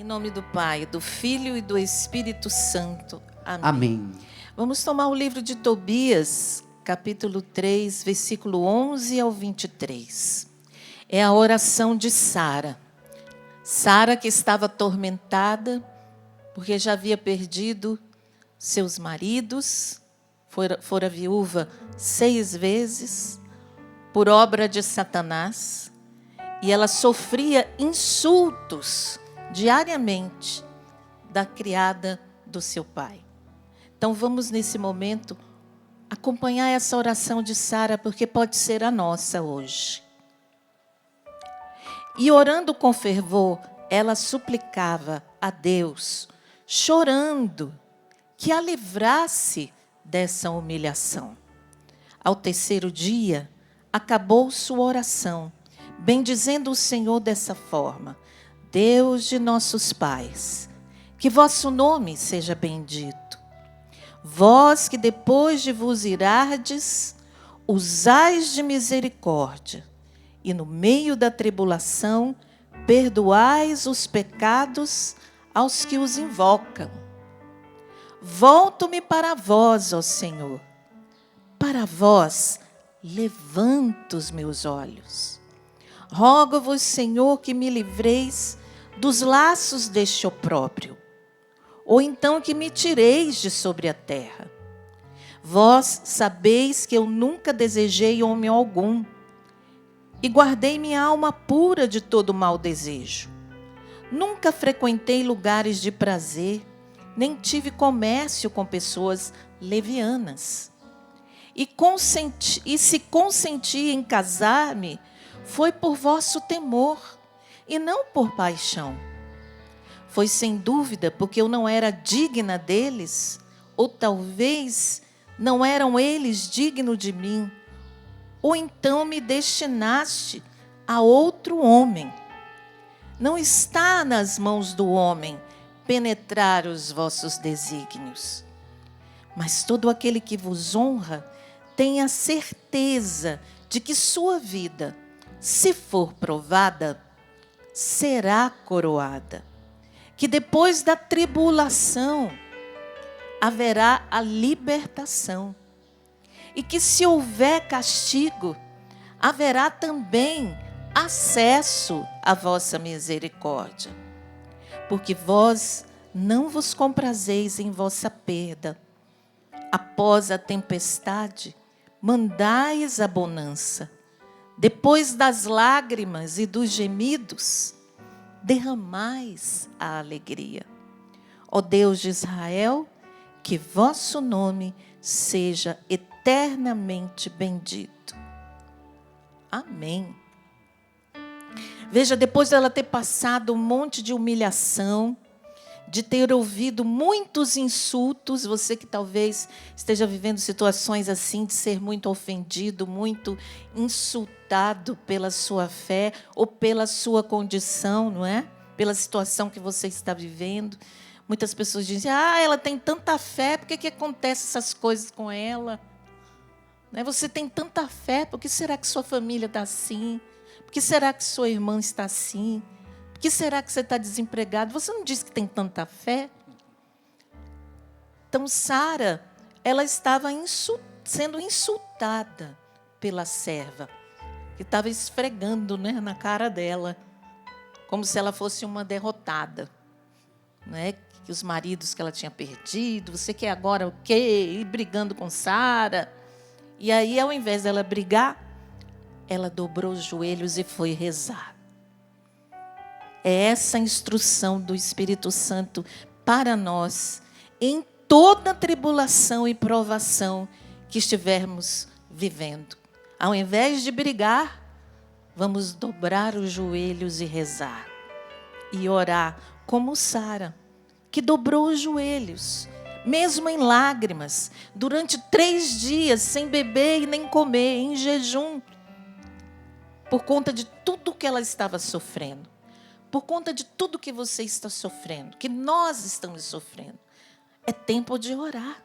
nome do Pai, do Filho e do Espírito Santo. Amém. Amém. Vamos tomar o livro de Tobias, capítulo 3, versículo 11 ao 23. É a oração de Sara. Sara, que estava atormentada, porque já havia perdido seus maridos, fora viúva 6 vezes, por obra de Satanás, e ela sofria insultos diariamente da criada do seu pai. Então vamos nesse momento acompanhar essa oração de Sara, porque pode ser a nossa hoje. E orando com fervor, ela suplicava a Deus, chorando, que a livrasse dessa humilhação. Ao 3º dia, acabou sua oração, bendizendo o Senhor dessa forma: Deus de nossos pais, que vosso nome seja bendito. Vós que depois de vos irardes, usais de misericórdia, e no meio da tribulação, perdoais os pecados aos que os invocam. Volto-me para vós, ó Senhor. Para vós levanto os meus olhos. Rogo-vos, Senhor, que me livreis dos laços deste opróbrio, ou então que me tireis de sobre a terra. Vós sabeis que eu nunca desejei homem algum, e guardei minha alma pura de todo mau desejo. Nunca frequentei lugares de prazer, nem tive comércio com pessoas levianas. E se consenti em casar-me, foi por vosso temor, e não por paixão. Foi sem dúvida porque eu não era digna deles, ou talvez não eram eles dignos de mim, ou então me destinaste a outro homem. Não está nas mãos do homem penetrar os vossos desígnios. Mas todo aquele que vos honra, tenha certeza de que sua vida, se for provada, será coroada. Que depois da tribulação haverá a libertação. E que se houver castigo, haverá também acesso à vossa misericórdia. Porque vós não vos comprazeis em vossa perda. Após a tempestade, mandais a bonança. Depois das lágrimas e dos gemidos, derramais a alegria. Ó Deus de Israel, que vosso nome seja eternamente bendito. Amém. Veja, depois dela ter passado um monte de humilhação, de ter ouvido muitos insultos, você que talvez esteja vivendo situações assim, de ser muito ofendido, muito insultado pela sua fé ou pela sua condição, não é? Pela situação que você está vivendo. Muitas pessoas dizem, ela tem tanta fé, por que acontecem essas coisas com ela? Você tem tanta fé, por que será que sua família está assim? Por que será que sua irmã está assim? Por que será que você está desempregado? Você não disse que tem tanta fé? Então, Sara, ela estava sendo insultada pela serva, que estava esfregando, na cara dela, como se ela fosse uma derrotada. Que os maridos que ela tinha perdido, você quer agora o quê? Ir brigando com Sara. E aí, ao invés dela brigar, ela dobrou os joelhos e foi rezar. É essa a instrução do Espírito Santo para nós, em toda tribulação e provação que estivermos vivendo. Ao invés de brigar, vamos dobrar os joelhos e rezar. E orar como Sara, que dobrou os joelhos, mesmo em lágrimas, durante 3 dias, sem beber e nem comer, em jejum, por conta de tudo que ela estava sofrendo. Por conta de tudo que você está sofrendo, que nós estamos sofrendo. É tempo de orar.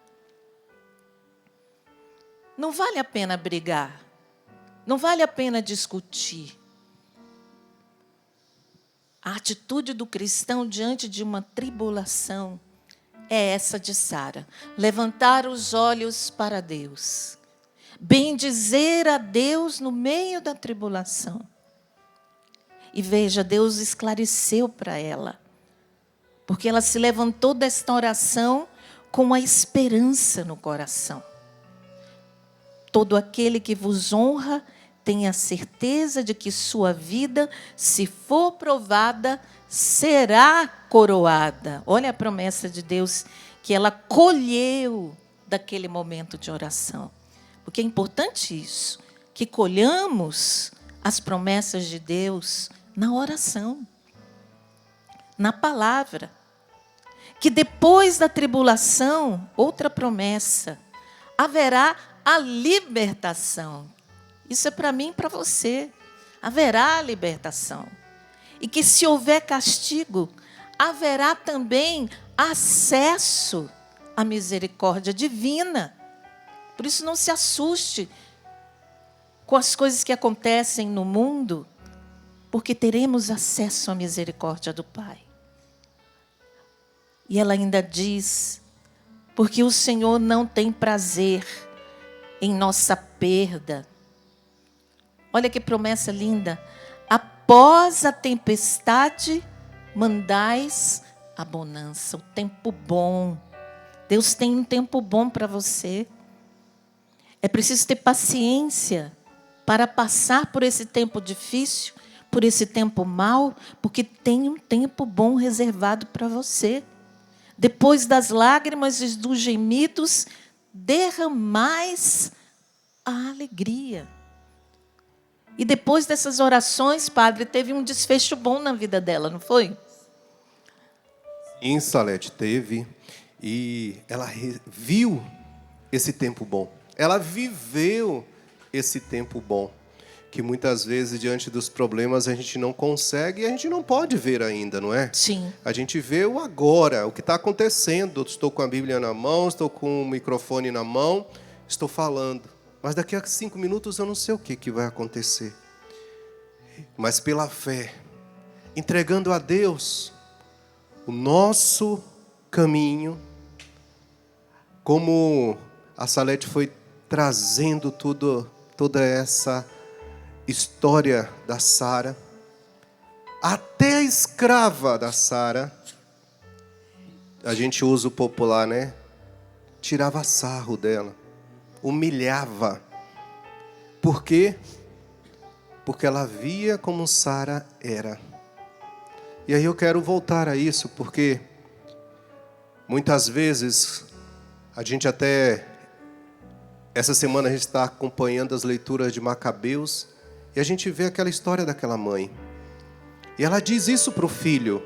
Não vale a pena brigar. Não vale a pena discutir. A atitude do cristão diante de uma tribulação é essa de Sara: levantar os olhos para Deus, bendizer a Deus no meio da tribulação. E veja, Deus esclareceu para ela, porque ela se levantou desta oração com a esperança no coração. Todo aquele que vos honra, tenha certeza de que sua vida, se for provada, será coroada. Olha a promessa de Deus que ela colheu daquele momento de oração. Porque é importante isso, que colhamos as promessas de Deus na oração, na palavra. Que depois da tribulação, outra promessa, haverá a libertação. Isso é para mim e para você. Haverá libertação. E que se houver castigo, haverá também acesso à misericórdia divina. Por isso não se assuste com as coisas que acontecem no mundo, porque teremos acesso à misericórdia do Pai. E ela ainda diz, porque o Senhor não tem prazer em nossa perda. Olha que promessa linda. Após a tempestade, mandais a bonança, o tempo bom. Deus tem um tempo bom para você. É preciso ter paciência para passar por esse tempo difícil, por esse tempo mau, porque tem um tempo bom reservado para você. Depois das lágrimas e dos gemidos, derramais a alegria. E depois dessas orações, padre, teve um desfecho bom na vida dela, não foi? Sim, Salete, teve. E ela viu esse tempo bom. Ela viveu esse tempo bom. Que muitas vezes, diante dos problemas, a gente não consegue e a gente não pode ver ainda, não é? Sim. A gente vê o agora, o que está acontecendo. Estou com a Bíblia na mão, estou com o microfone na mão, estou falando. Mas daqui a 5 minutos eu não sei o que vai acontecer. Mas pela fé, entregando a Deus o nosso caminho, como a Salete foi trazendo toda essa história da Sara, até a escrava da Sara, a gente usa o popular, né? Tirava sarro dela, humilhava. Por quê? Porque ela via como Sara era. E aí eu quero voltar a isso, porque muitas vezes a gente até... Essa semana a gente está acompanhando as leituras de Macabeus e a gente vê aquela história daquela mãe. E ela diz isso para o filho.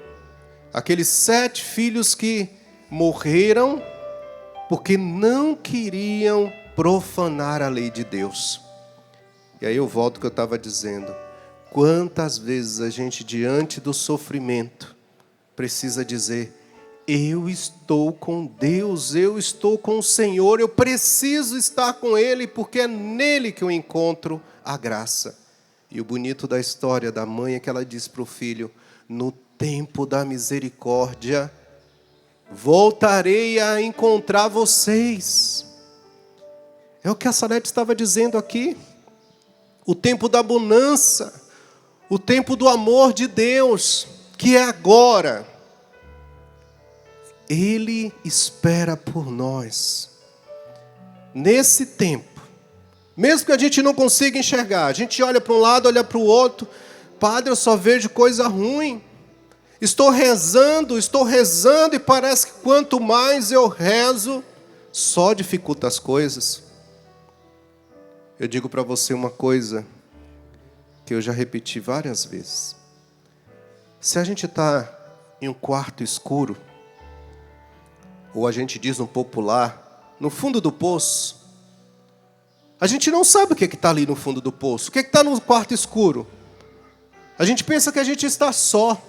Aqueles 7 filhos que morreram porque não queriam profanar a lei de Deus. E aí eu volto ao que eu estava dizendo. Quantas vezes a gente, diante do sofrimento, precisa dizer: eu estou com Deus, eu estou com o Senhor, eu preciso estar com Ele, porque é nele que eu encontro a graça. E o bonito da história da mãe é que ela diz para o filho: no tempo da misericórdia, voltarei a encontrar vocês. É o que a Salete estava dizendo aqui. O tempo da bonança, o tempo do amor de Deus, que é agora. Ele espera por nós. Nesse tempo, mesmo que a gente não consiga enxergar, a gente olha para um lado, olha para o outro. Padre, eu só vejo coisa ruim. Estou rezando e parece que quanto mais eu rezo, só dificulta as coisas. Eu digo para você uma coisa que eu já repeti várias vezes. Se a gente está em um quarto escuro, ou a gente diz no popular, no fundo do poço, a gente não sabe o que está ali no fundo do poço, o que está no quarto escuro. A gente pensa que a gente está só.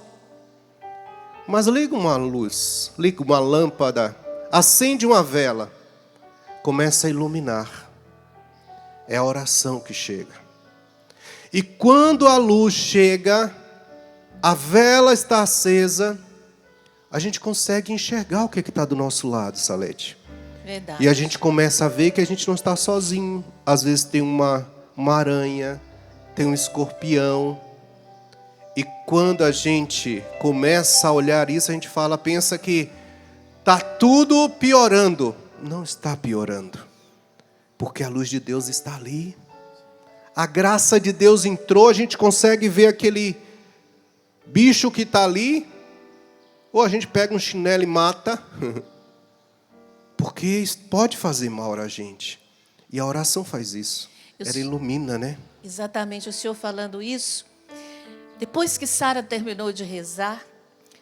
Mas liga uma luz, liga uma lâmpada, acende uma vela, começa a iluminar. É a oração que chega. E quando a luz chega, a vela está acesa, a gente consegue enxergar o que está do nosso lado, Salete. Verdade. E a gente começa a ver que a gente não está sozinho. Às vezes tem uma aranha, tem um escorpião. E quando a gente começa a olhar isso, a gente pensa que está tudo piorando. Não está piorando, porque a luz de Deus está ali. A graça de Deus entrou, a gente consegue ver aquele bicho que está ali, ou a gente pega um chinelo e mata, porque isso pode fazer mal a gente. E a oração faz isso. Ela ilumina, né? Exatamente, o senhor falando isso. Depois que Sara terminou de rezar,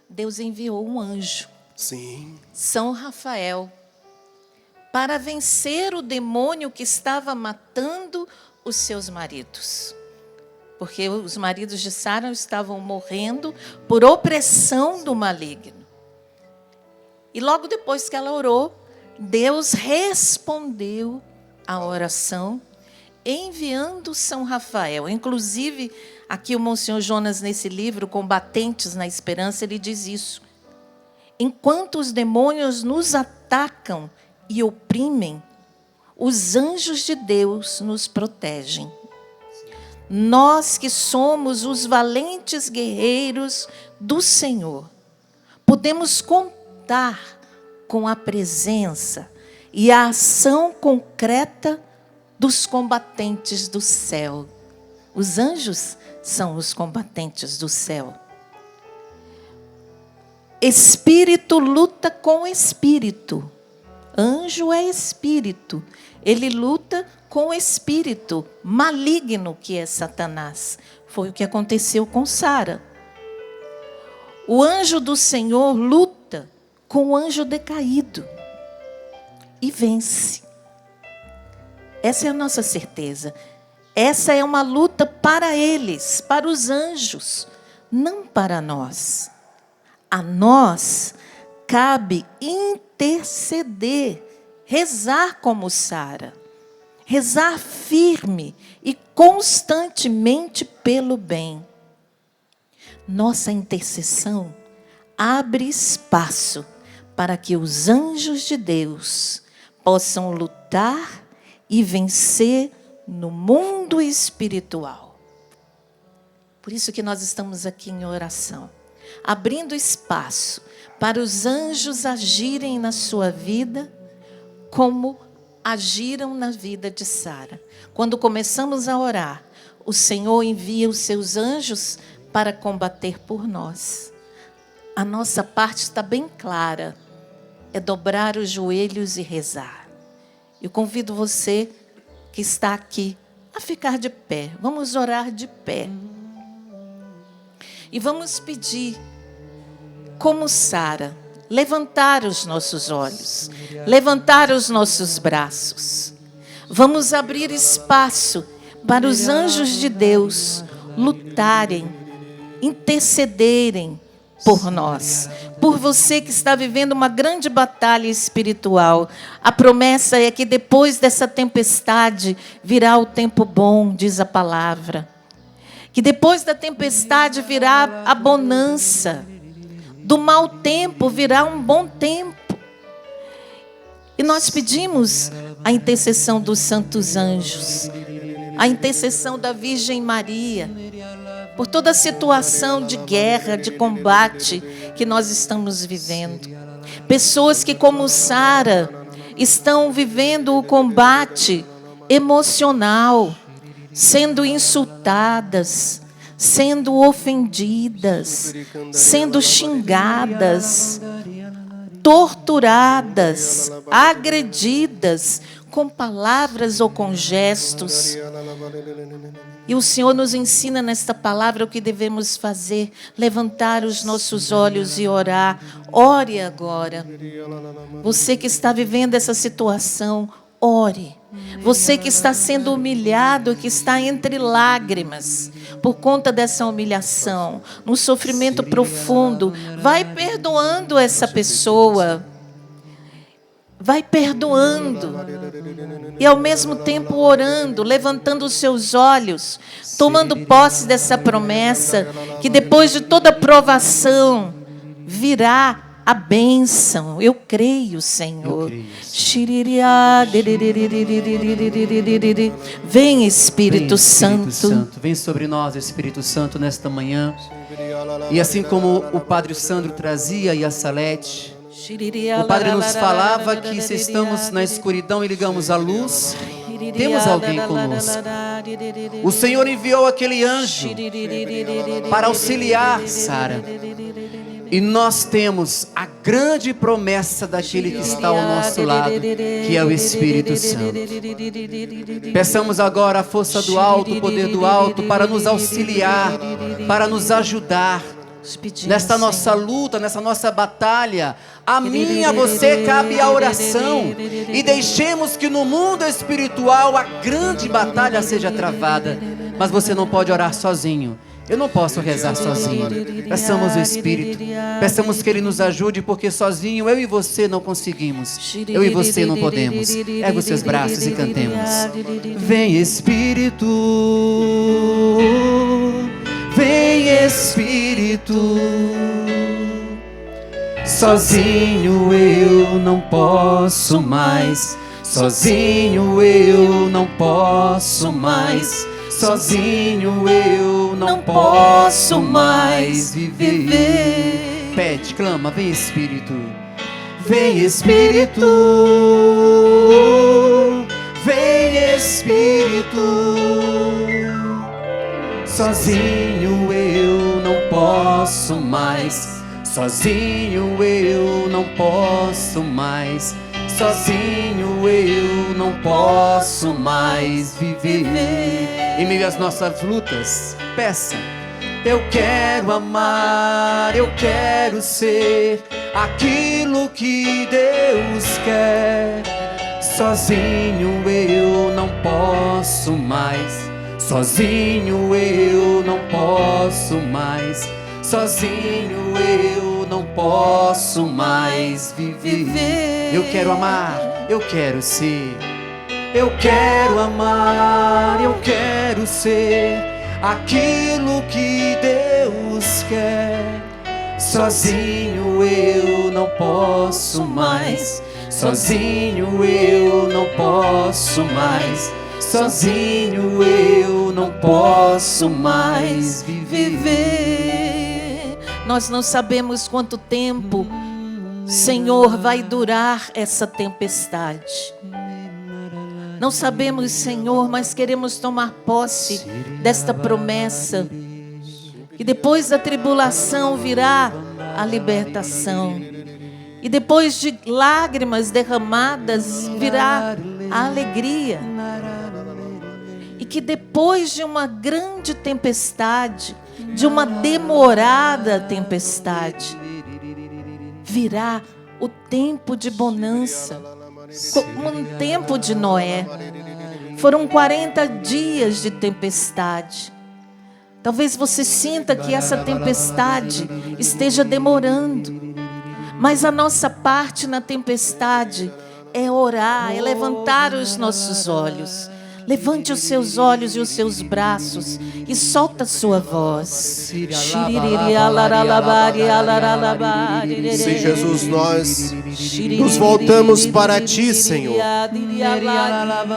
Deus enviou um anjo. Sim. São Rafael, para vencer o demônio que estava matando os seus maridos. Porque os maridos de Sara estavam morrendo por opressão do maligno. E logo depois que ela orou, Deus respondeu à oração, enviando São Rafael. Inclusive, aqui o Monsenhor Jonas, nesse livro, Combatentes na Esperança, ele diz isso. Enquanto os demônios nos atacam e oprimem, os anjos de Deus nos protegem. Nós que somos os valentes guerreiros do Senhor, podemos contar com a presença e a ação concreta dos combatentes do céu. Os anjos são os combatentes do céu. Espírito luta com espírito. Anjo é espírito. Ele luta com o espírito maligno que é Satanás. Foi o que aconteceu com Sara. O anjo do Senhor luta com o anjo decaído e vence. Essa é a nossa certeza. Essa é uma luta para eles, para os anjos, não para nós. A nós cabe interceder, rezar como Sara, rezar firme e constantemente pelo bem. Nossa intercessão abre espaço para que os anjos de Deus possam lutar e vencer no mundo espiritual. Por isso que nós estamos aqui em oração, abrindo espaço para os anjos agirem na sua vida como agiram na vida de Sara. Quando começamos a orar, o Senhor envia os seus anjos para combater por nós. A nossa parte está bem clara, é dobrar os joelhos e rezar. Eu convido você que está aqui a ficar de pé. Vamos orar de pé. E vamos pedir, como Sara, levantar os nossos olhos, levantar os nossos braços. Vamos abrir espaço para os anjos de Deus lutarem, intercederem por nós, por você que está vivendo uma grande batalha espiritual. A promessa é que depois dessa tempestade virá o tempo bom, diz a palavra. Que depois da tempestade virá a bonança. Do mau tempo virá um bom tempo. E nós pedimos a intercessão dos santos anjos, a intercessão da Virgem Maria, por toda a situação de guerra, de combate que nós estamos vivendo. Pessoas que, como Sara, estão vivendo o combate emocional, sendo insultadas, sendo ofendidas, sendo xingadas, torturadas, agredidas, com palavras ou com gestos. E o Senhor nos ensina nesta palavra o que devemos fazer: levantar os nossos olhos e orar. Ore agora. Você que está vivendo essa situação, ore. Você que está sendo humilhado, que está entre lágrimas por conta dessa humilhação, num sofrimento profundo, vai perdoando essa pessoa. Vai perdoando. E ao mesmo tempo orando, levantando os seus olhos, tomando posse dessa promessa, que depois depois de toda provação, virá a bênção. Eu creio, Senhor. Vem, Espírito Santo. Vem sobre nós, Espírito Santo, nesta manhã. E assim como o Padre Sandro trazia e a Salete, o Padre nos falava que se estamos na escuridão e ligamos a luz, temos alguém conosco. O Senhor enviou aquele anjo para auxiliar Sara. E nós temos a grande promessa daquele que está ao nosso lado, que é o Espírito Santo. Peçamos agora a força do alto, o poder do alto, para nos auxiliar, para nos ajudar nesta nossa luta, nessa nossa batalha. A mim e a você cabe a oração. E deixemos que no mundo espiritual a grande batalha seja travada. Mas você não pode orar sozinho. Eu não posso rezar sozinho. Peçamos o Espírito. Peçamos que Ele nos ajude, porque sozinho eu e você não conseguimos. Eu e você não podemos. Ergue os seus braços e cantemos. Vem, Espírito. Vem, Espírito. Sozinho eu não posso mais. Sozinho eu não posso mais. Sozinho eu não posso mais viver. Pede, clama, vem Espírito. Vem Espírito. Vem Espírito. Sozinho eu não posso mais. Sozinho eu não posso mais. Sozinho eu não posso mais viver. Em meio às nossas lutas, peça. Eu quero amar, eu quero ser aquilo que Deus quer. Sozinho eu não posso mais. Sozinho eu não posso mais. Sozinho eu não posso mais viver. Eu quero amar, eu quero ser. Eu quero amar, eu quero ser aquilo que Deus quer. Sozinho eu não posso mais. Sozinho eu não posso mais. Sozinho eu não posso mais viver. Nós não sabemos quanto tempo, Senhor, vai durar essa tempestade. Não sabemos, Senhor, mas queremos tomar posse desta promessa. E depois da tribulação virá a libertação. E depois de lágrimas derramadas virá a alegria. E que depois de uma grande tempestade, de uma demorada tempestade, virá o tempo de bonança, como um tempo de Noé. Foram 40 dias de tempestade. Talvez você sinta que essa tempestade esteja demorando, mas a nossa parte na tempestade é orar, é levantar os nossos olhos. Levante os seus olhos e os seus braços e solta a sua voz. Sim, Jesus, nós nos voltamos para Ti, Senhor,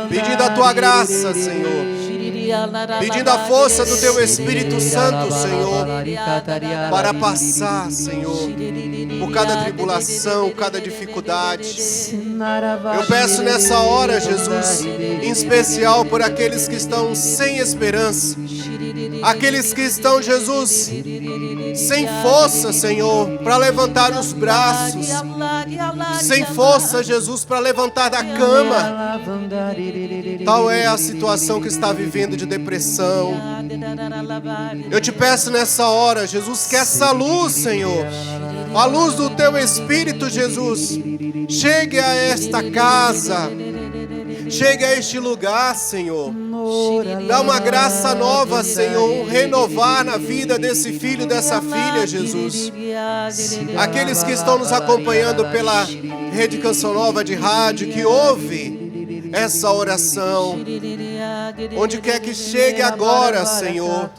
pedindo a Tua graça, Senhor, pedindo a força do Teu Espírito Santo, Senhor, para passar, Senhor, por cada tribulação, cada dificuldade. Eu peço nessa hora, Jesus, em especial por aqueles que estão sem esperança, aqueles que estão, Jesus, sem força, Senhor, para levantar os braços, sem força, Jesus, para levantar da cama. Tal é a situação que está vivendo de depressão. Eu te peço nessa hora, Jesus, que essa luz, Senhor, a luz do Teu Espírito, Jesus, chegue a esta casa, chegue a este lugar, Senhor. Dá uma graça nova, Senhor, um renovar na vida desse filho, dessa filha, Jesus. Aqueles que estão nos acompanhando pela Rede Canção Nova de rádio, que ouve essa oração, Onde quer que chegue agora, Senhor,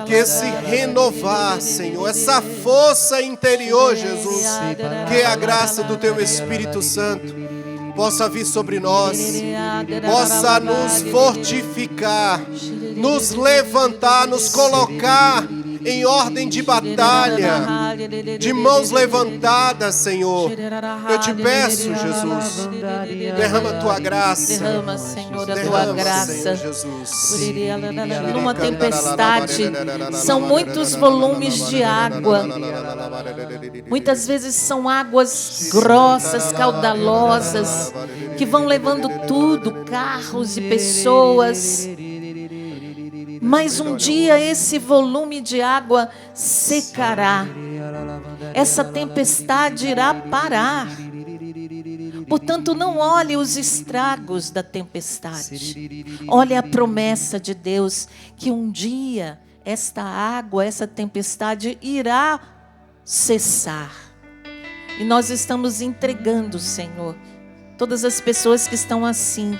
que esse renovar, Senhor, essa força interior, Jesus, que é a graça do Teu Espírito Santo, possa vir sobre nós, possa nos fortificar, nos levantar, nos colocar em ordem de batalha, de mãos levantadas, Senhor. Eu te peço, Jesus, derrama a Tua graça. Derrama, Senhor, a Tua graça. Senhor Jesus. Numa tempestade, são muitos volumes de água. Muitas vezes são águas grossas, caudalosas, que vão levando tudo, carros e pessoas. Mas um dia esse volume de água secará. Essa tempestade irá parar. Portanto, não olhe os estragos da tempestade. Olhe a promessa de Deus que um dia esta água, essa tempestade irá cessar. E nós estamos entregando, Senhor, todas as pessoas que estão assim,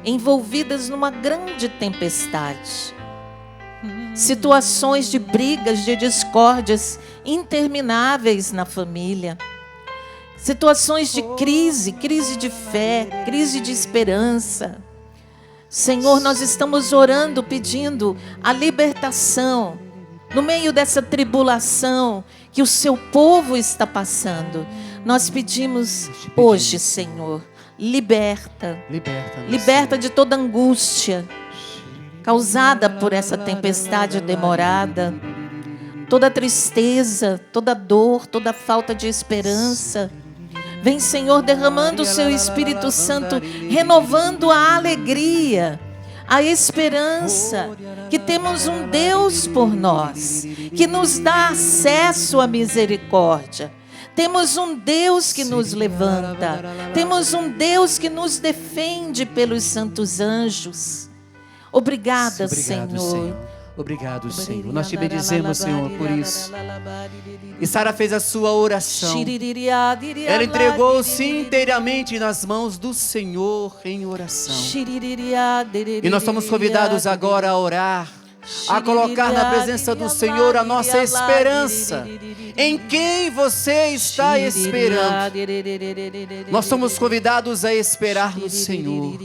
envolvidas numa grande tempestade. Situações de brigas, de discórdias intermináveis na família. Situações de crise, crise de fé, crise de esperança. Senhor, nós estamos orando, pedindo a libertação no meio dessa tribulação que o Seu povo está passando. Nós pedimos hoje, Senhor, liberta de toda angústia causada por essa tempestade demorada, toda tristeza, toda dor, toda falta de esperança. Vem, Senhor, derramando o Seu Espírito Santo, renovando a alegria, a esperança, que temos um Deus por nós, que nos dá acesso à misericórdia. Temos um Deus que nos levanta, temos um Deus que nos defende pelos santos anjos. Obrigada, Senhor. Obrigado, Senhor. Nós te bendizemos, Senhor, por isso. E Sara fez a sua oração. Ela entregou-se inteiramente nas mãos do Senhor em oração. E nós somos convidados agora a orar, a colocar na presença do Senhor a nossa esperança. Em quem você está esperando? Nós somos convidados a esperar no Senhor,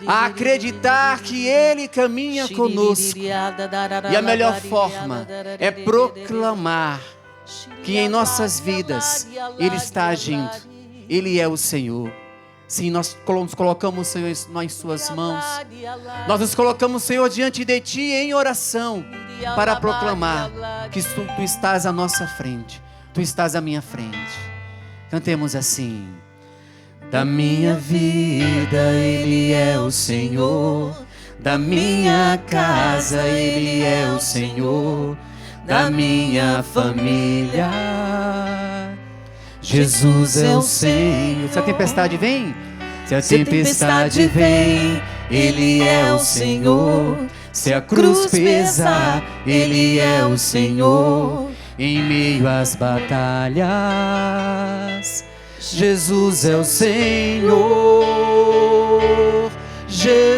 a acreditar que Ele caminha conosco. E a melhor forma é proclamar que em nossas vidas Ele está agindo. Ele é o Senhor. Sim, nós nos colocamos, Senhor, nas Suas mãos. Nós nos colocamos, Senhor, diante de Ti em oração, para proclamar que Tu estás à nossa frente. Tu estás à minha frente. Cantemos assim. Da minha vida Ele é o Senhor. Da minha casa Ele é o Senhor. Da minha família Jesus é o Senhor. Se a tempestade vem, se a tempestade vem, Ele é o Senhor. Se a cruz pesar, Ele é o Senhor. Em meio às batalhas, Jesus é o Senhor. Jesus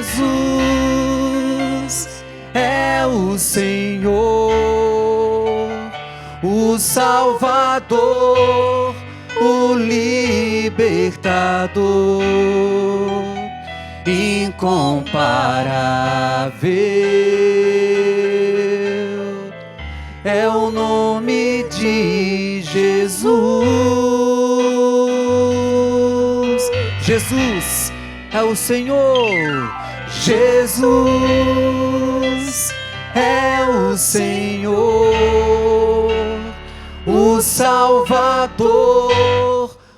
é o Senhor, o Salvador, o Libertador, incomparável é o nome de Jesus. Jesus é o Senhor. Jesus é o Senhor, o Salvador,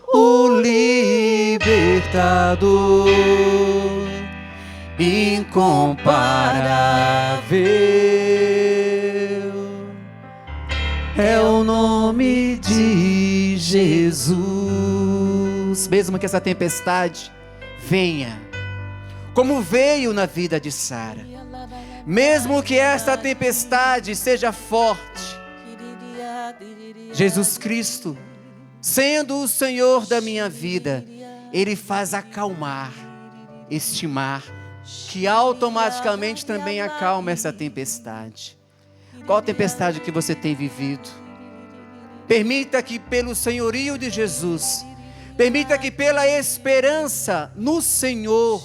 o Libertador, incomparável é o nome de Jesus. Mesmo que essa tempestade venha, como veio na vida de Sara, mesmo que esta tempestade seja forte, Jesus Cristo, sendo o Senhor da minha vida, Ele faz acalmar este mar que automaticamente também acalma essa tempestade. Qual tempestade que você tem vivido? Permita que pelo senhorio de Jesus, permita que pela esperança no Senhor,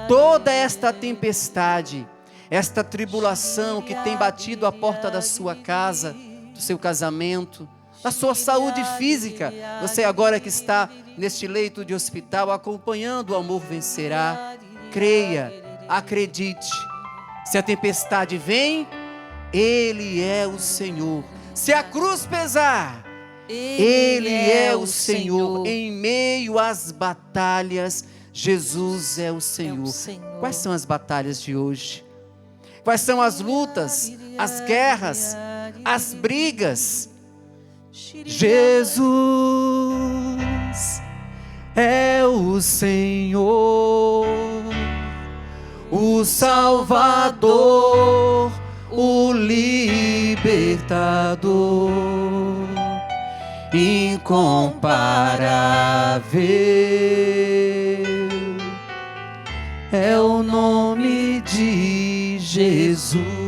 toda esta tempestade, esta tribulação que tem batido a porta da sua casa, do seu casamento, da sua saúde física, você agora que está neste leito de hospital acompanhando o Amor Vencerá, creia, acredite, se a tempestade vem, Ele é o Senhor. Se a cruz pesar, Ele é o Senhor. Em meio às batalhas, Jesus é o Senhor. Quais são as batalhas de hoje? Quais são as lutas, as guerras, as brigas? Jesus é o Senhor, o Salvador, o Libertador, incomparável é o nome de Jesus.